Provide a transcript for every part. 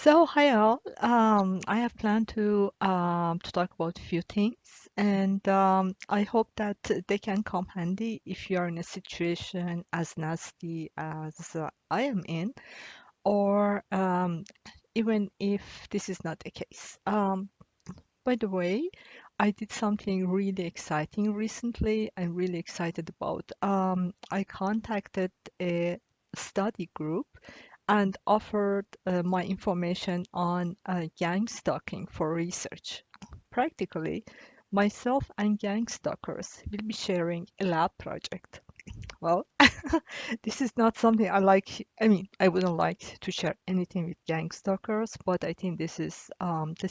So, hi all. I have planned to talk about a few things, and I hope that they can come handy if you are in a situation as nasty as I am in, or even if this is not the case. By the way, I did something really exciting recently. I'm really excited about. I contacted a study group and offered my information on gang stalking for research. Practically, myself and gang stalkers will be sharing a lab project. Well, this is not something I like. I mean, I wouldn't like to share anything with gang stalkers, but I think this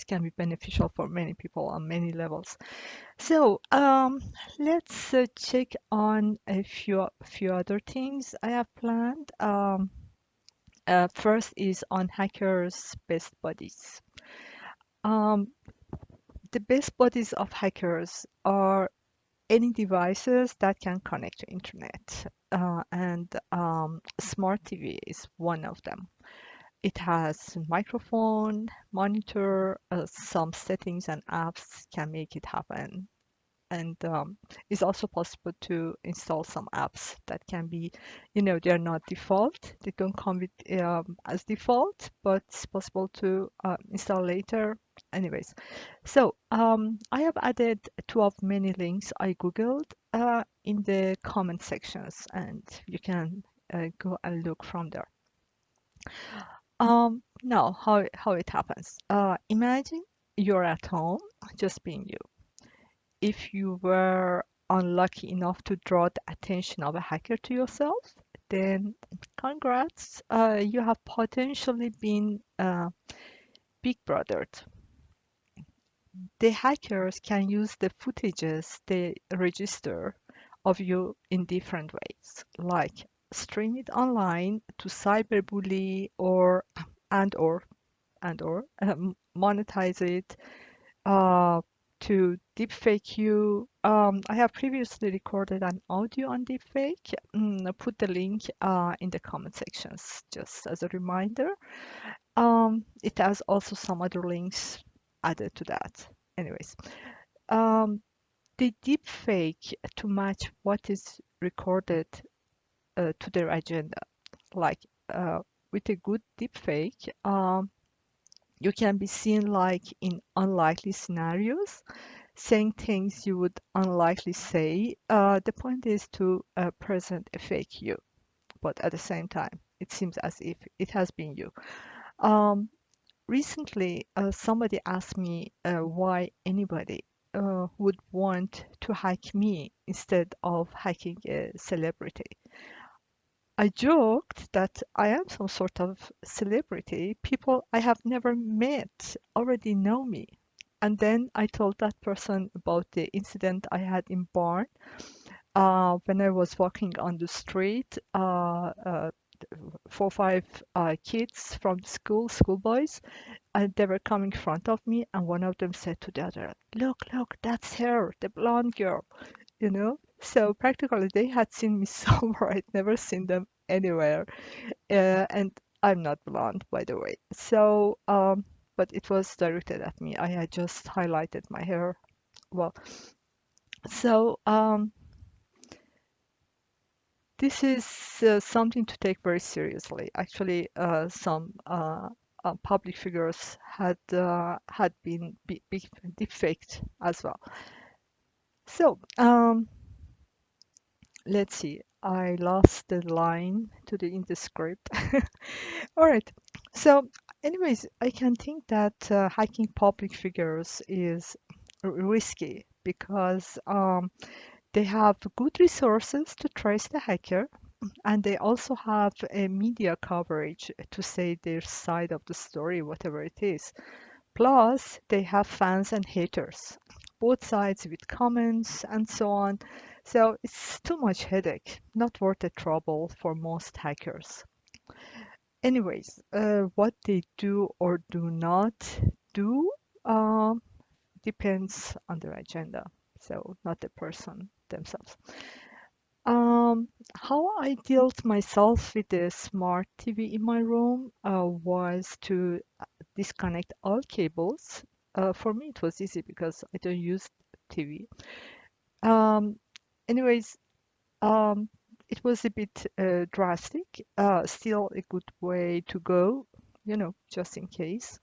can be beneficial for many people on many levels. So let's check on a few other things I have planned. First is on hackers' best buddies. Um, the best buddies of hackers are any devices that can connect to internet, and smart TV is one of them. It has microphone, monitor, some settings and apps can make it happen. And it's also possible to install some apps that can be, they're not default. They don't come with as default, but it's possible to install later. Anyways, so I have added two of many links I googled in the comment sections, and you can go and look from there. Now, how it happens. Imagine you're at home, just being you. If you were unlucky enough to draw the attention of a hacker to yourself, then congrats, you have potentially been big brothered. The hackers can use the footages they register of you in different ways, like stream it online to cyberbully or and or and or monetize it uh, to deepfake you. I have previously recorded an audio on deepfake. I'll put the link in the comment sections just as a reminder. It has also some other links added to that. Anyways, um, they deepfake to match what is recorded to their agenda. Like with a good deepfake, you can be seen like in unlikely scenarios saying things you would unlikely say. The point is to present a fake you, but at the same time, it seems as if it has been you. Um, Recently, somebody asked me why anybody would want to hack me instead of hacking a celebrity. I joked that I am some sort of celebrity. People I have never met already know me. And then I told that person about the incident I had in Barn when I was walking on the street. 4 or 5 kids from schoolboys, and they were coming in front of me, and one of them said to the other, look, that's her, the blonde girl, you know? So practically they had seen me somewhere. I'd never seen them anywhere. And I'm not blonde, by the way. So, but it was directed at me. I had just highlighted my hair. Well, so this is something to take very seriously. Actually, some public figures had been defaked as well. So let's see. I lost the line to the in the script. All right. So, anyways, I can think that hacking public figures is risky because they have good resources to trace the hacker, and they also have a media coverage to say their side of the story, whatever it is. Plus, they have fans and haters, both sides with comments and so on. So it's too much headache, not worth the trouble for most hackers. Anyways, what they do or do not do um, depends on their agenda, so not the person themselves. How I dealt myself with the smart TV in my room was to disconnect all cables. For me, it was easy because I don't use TV. Um, anyways, um, it was a bit drastic. Still a good way to go, just in case.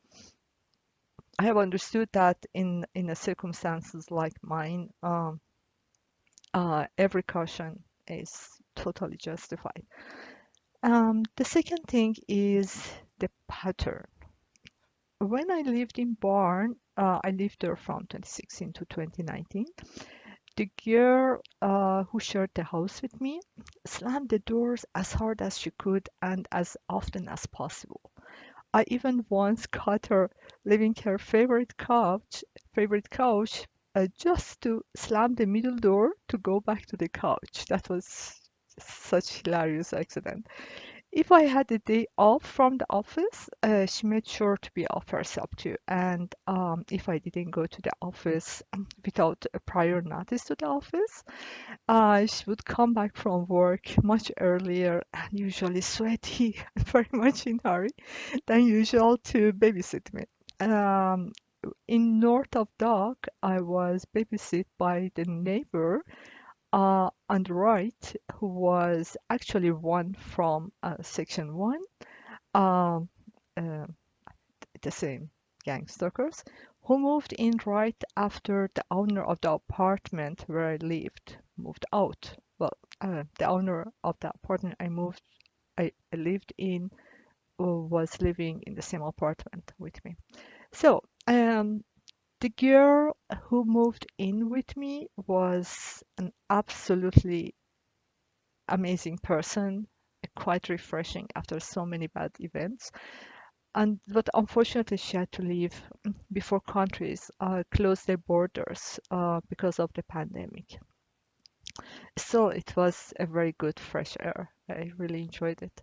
I have understood that in a circumstances like mine, every caution is totally justified. The second thing is the pattern. When I lived in Barn, I lived there from 2016 to 2019. The girl who shared the house with me slammed the doors as hard as she could and as often as possible. I even once caught her leaving her favorite couch, just to slam the middle door to go back to the couch. That was such hilarious accident. If I had a day off from the office, she made sure to be off herself too. And if I didn't go to the office without a prior notice to the office, she would come back from work much earlier and usually sweaty and very much in hurry than usual to babysit me. Um, in north of Dock, I was babysit by the neighbor on the right, who was actually one from Section 1, um, uh, the same gang stalkers, who moved in right after the owner of the apartment where I lived moved out. Well, the owner of the apartment I lived in was living in the same apartment with me. So, the girl who moved in with me was an absolutely amazing person, quite refreshing after so many bad events. But unfortunately, she had to leave before countries closed their borders because of the pandemic. So it was a very good fresh air. I really enjoyed it.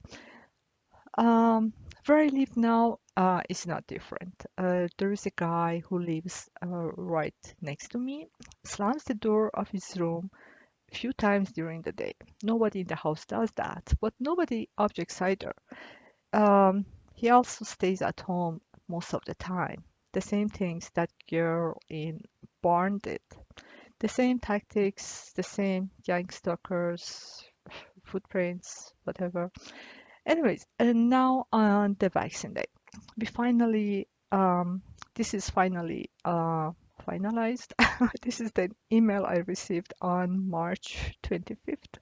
Where I live now is not different. There is a guy who lives right next to me, slams the door of his room a few times during the day. Nobody in the house does that, but nobody objects either. Um, he also stays at home most of the time. The same things that girl in Barn did. The same tactics, the same gang stalkers, footprints, whatever. Anyways, and now on the vaccine day, we finally, this is finally finalized. This is the email I received on March 25th.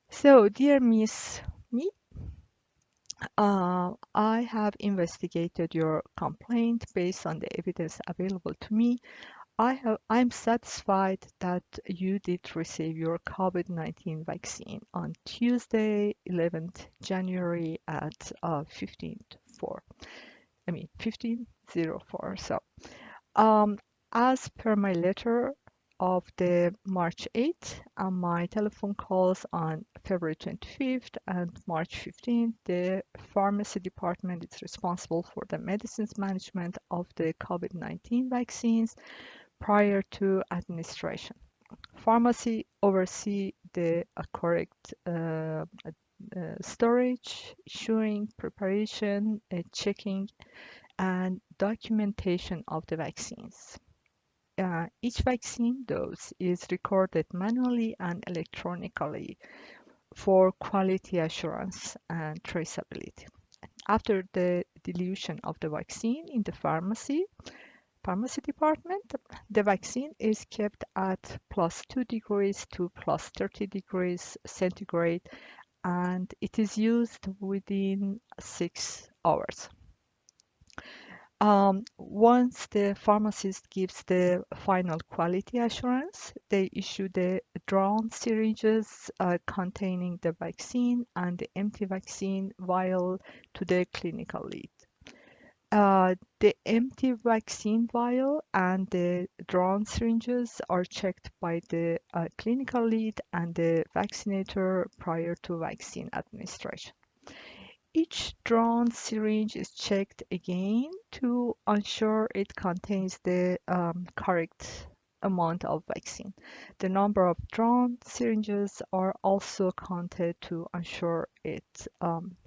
So, dear Miss Me, I have investigated your complaint based on the evidence available to me. I'm satisfied that you did receive your COVID-19 vaccine on Tuesday, 11th January at 15:04. I mean 15:04. So, um, as per my letter of the March 8th and my telephone calls on February 25th and March 15th, the pharmacy department is responsible for the medicines management of the COVID-19 vaccines prior to administration. Pharmacy oversee the correct storage, issuing, preparation, checking, and documentation of the vaccines. Each vaccine dose is recorded manually and electronically for quality assurance and traceability. After the dilution of the vaccine in the pharmacy department, the vaccine is kept at +2 degrees to +30 degrees centigrade, and it is used within 6 hours. Once the pharmacist gives the final quality assurance, they issue the drawn syringes containing the vaccine and the empty vaccine vial to the clinical lead. The empty vaccine vial and the drawn syringes are checked by the clinical lead and the vaccinator prior to vaccine administration. Each drawn syringe is checked again to ensure it contains the correct amount of vaccine. The number of drawn syringes are also counted to ensure it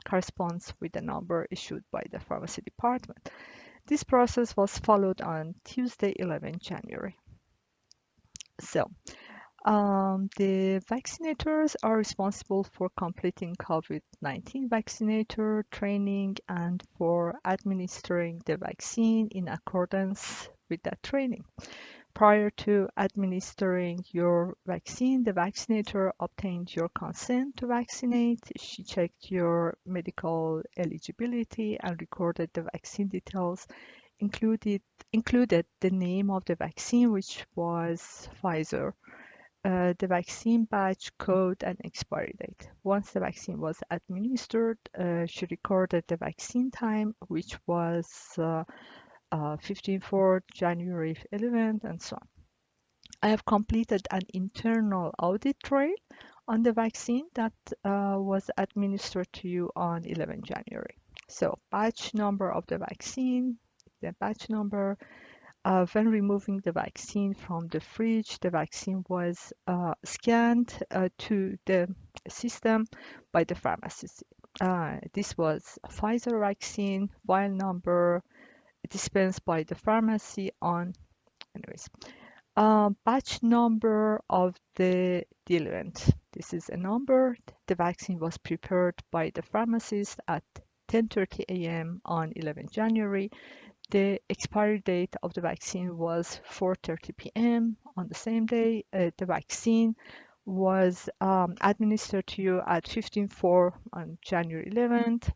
corresponds with the number issued by the pharmacy department. This process was followed on Tuesday, 11 January. So, the vaccinators are responsible for completing COVID-19 vaccinator training and for administering the vaccine in accordance with that training. Prior to administering your vaccine, the vaccinator obtained your consent to vaccinate. She checked your medical eligibility and recorded the vaccine details, included the name of the vaccine, which was Pfizer, the vaccine batch code and expiry date. Once the vaccine was administered, she recorded the vaccine time, which was 15/4, January 11th, and so on. I have completed an internal audit trail on the vaccine that was administered to you on 11 January. So batch number of the vaccine, the batch number. When removing the vaccine from the fridge, the vaccine was scanned to the system by the pharmacist. This was Pfizer vaccine, file number, dispensed by the pharmacy on, anyways. Batch number of the diluent. This is a number. The vaccine was prepared by the pharmacist at 10:30 a.m. on 11 January. The expiry date of the vaccine was 4:30 p.m. on the same day. The vaccine was administered to you at 15:04 on January 11th.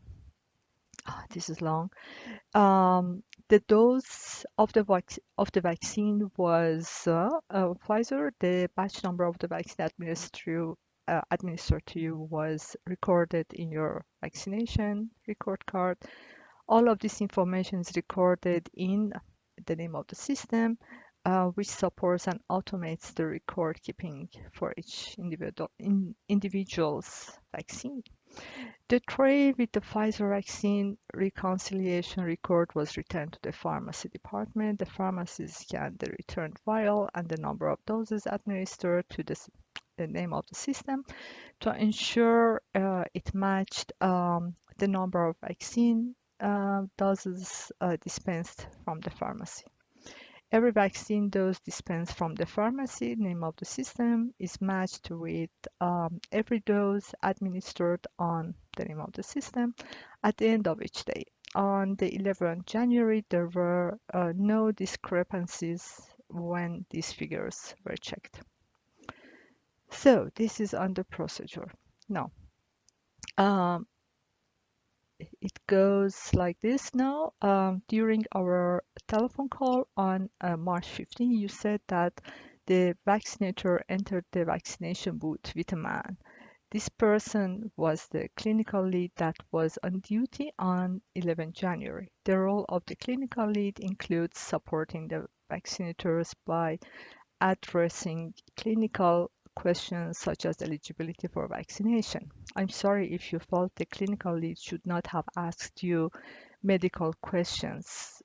This is long. The dose of the vaccine was Pfizer. The batch number of the vaccine administered to you was recorded in your vaccination record card. All of this information is recorded in the name of the system, which supports and automates the record keeping for each individual's vaccine. The tray with the Pfizer vaccine reconciliation record was returned to the pharmacy department. The pharmacist scanned the returned vial and the number of doses administered to the name of the system to ensure it matched the number of vaccine doses dispensed from the pharmacy. Every vaccine dose dispensed from the pharmacy, name of the system, is matched with every dose administered on the name of the system at the end of each day. On the 11th January, there were no discrepancies when these figures were checked. So this is under procedure. Now, um, it goes like this now. During our telephone call on March 15, you said that the vaccinator entered the vaccination booth with a man. This person was the clinical lead that was on duty on 11 January. The role of the clinical lead includes supporting the vaccinators by addressing clinical questions such as eligibility for vaccination. I'm sorry if you felt the clinical lead should not have asked you medical questions.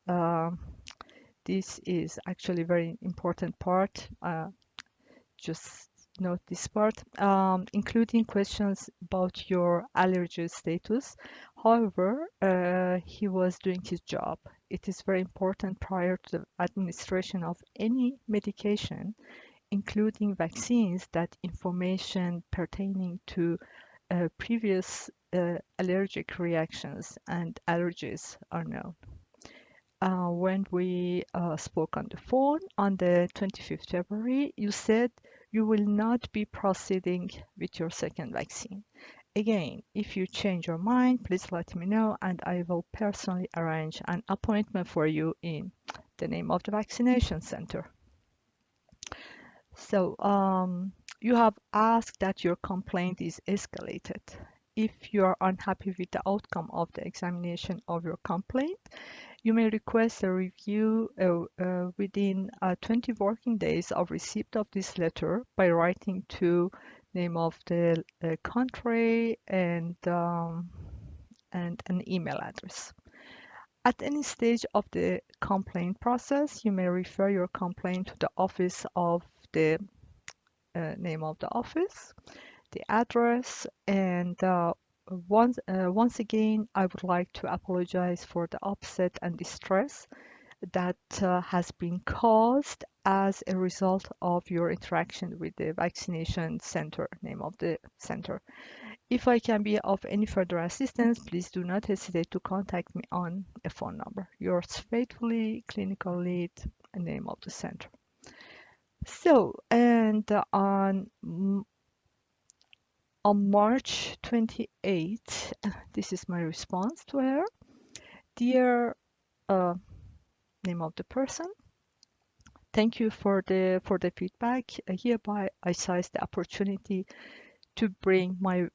This is actually a very important part. Just note this part, including questions about your allergy status. However, he was doing his job. It is very important prior to the administration of any medication, including vaccines, that information pertaining to previous allergic reactions and allergies are known. When we spoke on the phone on the 25th February, you said you will not be proceeding with your second vaccine. Again, if you change your mind, please let me know and I will personally arrange an appointment for you in the name of the vaccination center. So you have asked that your complaint is escalated. If you are unhappy with the outcome of the examination of your complaint, you may request a review within 20 working days of receipt of this letter by writing to name of the country and an email address. At any stage of the complaint process, you may refer your complaint to the office of the name of the office, the address, and once again, I would like to apologize for the upset and distress that has been caused as a result of your interaction with the vaccination center, name of the center. If I can be of any further assistance, please do not hesitate to contact me on a phone number. Yours faithfully, clinical lead, name of the center. So, and on March 28th, this is my response to her. Dear uh, name of the person, thank you for the feedback. Hereby, I seize the opportunity to bring my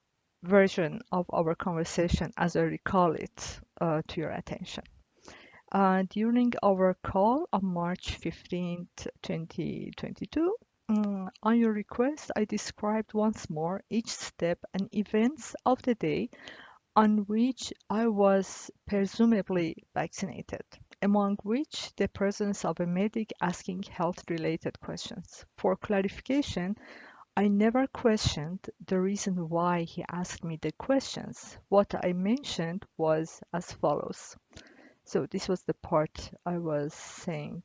version of our conversation, as I recall it, to your attention. During our call on March 15th, 2022, on your request, I described once more each step and events of the day on which I was presumably vaccinated, among which the presence of a medic asking health-related questions. For clarification, I never questioned the reason why he asked me the questions. What I mentioned was as follows. So this was the part I was saying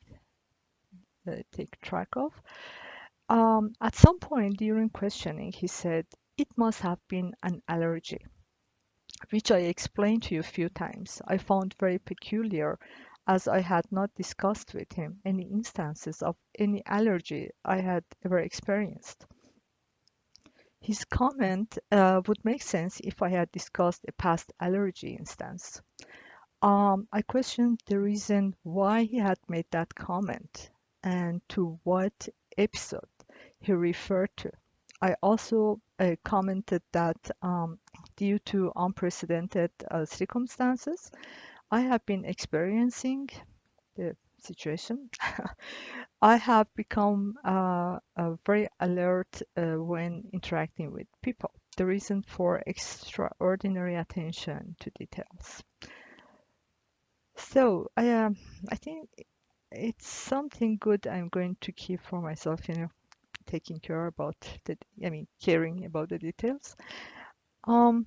take track of. At some point during questioning, he said, it must have been an allergy, which I explained to you a few times. I found very peculiar, as I had not discussed with him any instances of any allergy I had ever experienced. His comment would make sense if I had discussed a past allergy instance. I questioned the reason why he had made that comment and to what episode he referred to. I also commented that due to unprecedented circumstances I have been experiencing the situation, I have become very alert when interacting with people. The reason for extraordinary attention to details. So I think it's something good I'm going to keep for myself, taking care about caring about the details. Um,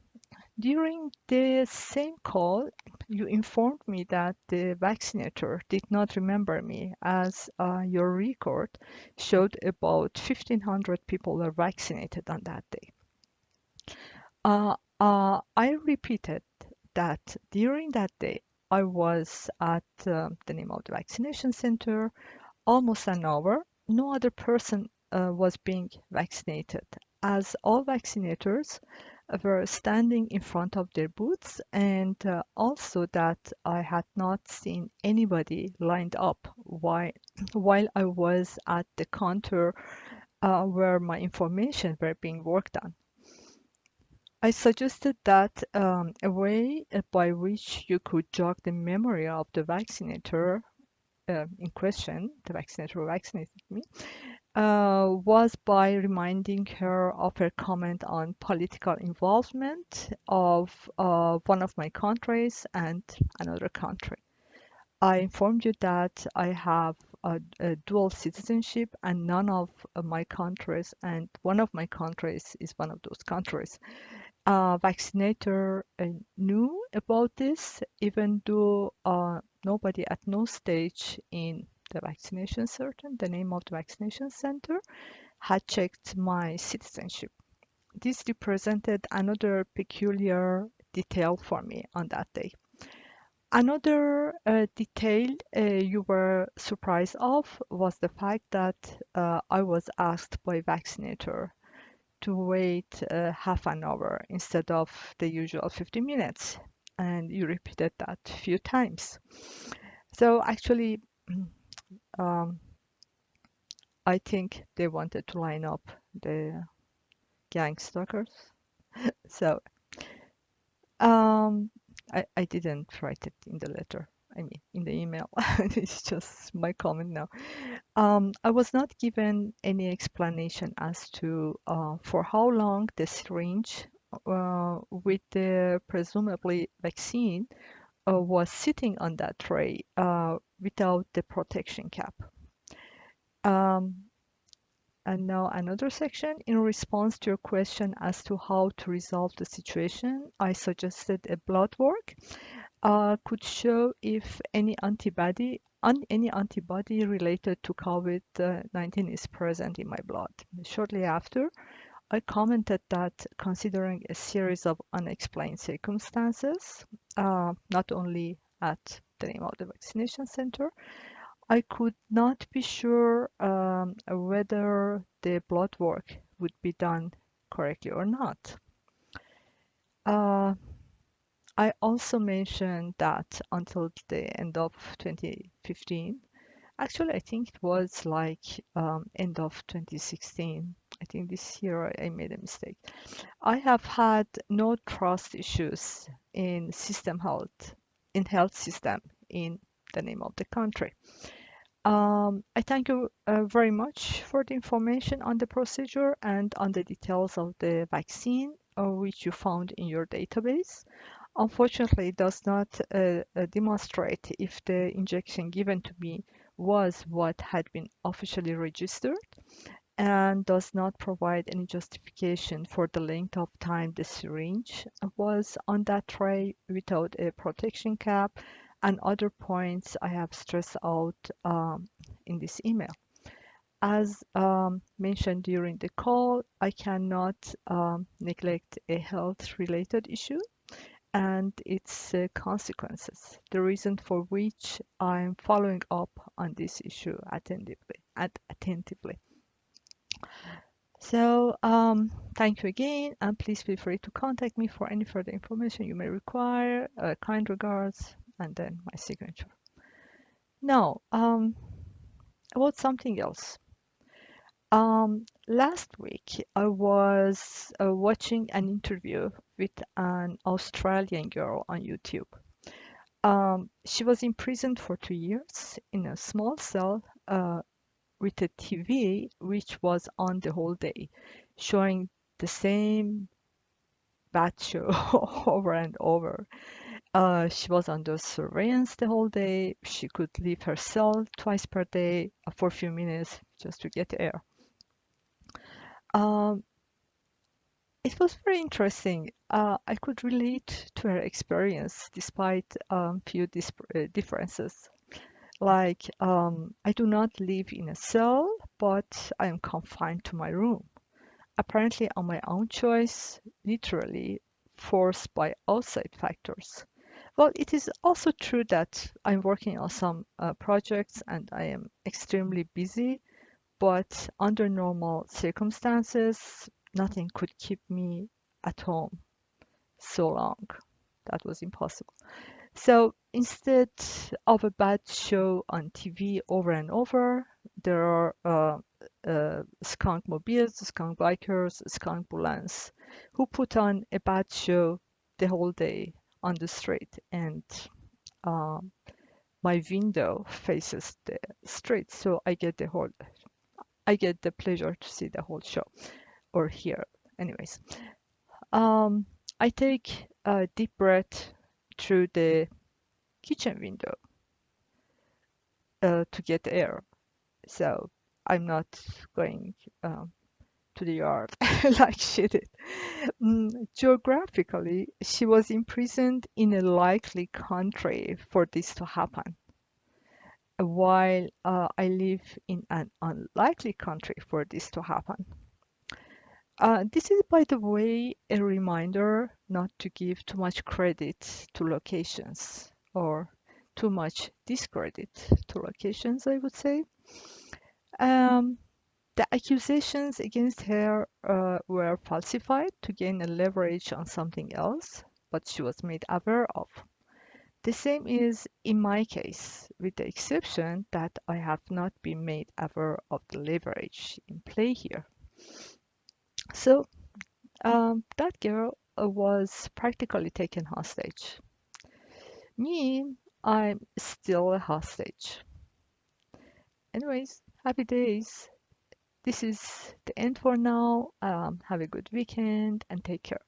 During the same call, you informed me that the vaccinator did not remember me, as your record showed about 1,500 people were vaccinated on that day. I repeated that during that day, I was at the name of the vaccination center almost an hour. No other person was being vaccinated, as all vaccinators were standing in front of their booths, and also that I had not seen anybody lined up while I was at the counter where my information were being worked on. I suggested that a way by which you could jog the memory of the vaccinator in question, the vaccinator who vaccinated me, was by reminding her of her comment on political involvement of one of my countries and another country. I informed you that I have a dual citizenship and none of my countries, and one of my countries is one of those countries. Vaccinator knew about this, even though nobody at no stage in the vaccination center, the name of the vaccination center, had checked my citizenship. This represented another peculiar detail for me on that day. Another detail you were surprised of was the fact that I was asked by vaccinator to wait half an hour instead of the usual 50 minutes. And you repeated that a few times. So actually, um, I think they wanted to line up the gang stalkers. So I didn't write it in the letter. I mean, in the email. It's just my comment now. I was not given any explanation as to for how long the syringe with the presumably vaccine was sitting on that tray without the protection cap. Um, and now another section. In response to your question as to how to resolve the situation, I suggested a blood work could show if any antibody related to COVID-19 is present in my blood. Shortly after, I commented that considering a series of unexplained circumstances, not only at the name of the vaccination center, I could not be sure whether the blood work would be done correctly or not. Uh, I also mentioned that until the end of 2015, actually, I think it was like end of 2016. I think this year I made a mistake. I have had no trust issues in health system in the name of the country. I thank you very much for the information on the procedure and on the details of the vaccine, which you found in your database. Unfortunately, it does not demonstrate if the injection given to me was what had been officially registered and does not provide any justification for the length of time the syringe was on that tray without a protection cap and other points I have stressed out in this email. As mentioned during the call, I cannot neglect a health-related issue and its consequences, the reason for which I'm following up on this issue attentively. So thank you again, and please feel free to contact me for any further information you may require. Kind regards, and then my signature. Now, about something else. Last week, I was watching an interview with an Australian girl on YouTube. She was imprisoned for 2 years in a small cell with a TV which was on the whole day, showing the same bad show over and over. She was under surveillance the whole day. She could leave her cell twice per day for a few minutes just to get air. Um, it was very interesting. I could relate to her experience despite few differences. Like, I do not live in a cell, but I am confined to my room, apparently on my own choice, literally forced by outside factors. Well, it is also true that I'm working on some projects and I am extremely busy, but under normal circumstances, nothing could keep me at home so long. That was impossible. So instead of a bad show on TV over and over, there are skunk mobiles, skunk bikers, skunk bulans who put on a bad show the whole day on the street. And um, my window faces the street, so I get the pleasure to see the whole show or hear. Anyways, um, I take a deep breath through the kitchen window to get air. So I'm not going to the yard like she did. Geographically, she was imprisoned in a likely country for this to happen, while I live in an unlikely country for this to happen. This is, by the way, a reminder not to give too much credit to locations or too much discredit to locations, I would say. Um, the accusations against her were falsified to gain a leverage on something else, but she was made aware of. The same is in my case, with the exception that I have not been made aware of the leverage in play here. So that girl was practically taken hostage. Me, I'm still a hostage. Anyways, happy days. This is the end for now. Have a good weekend and take care.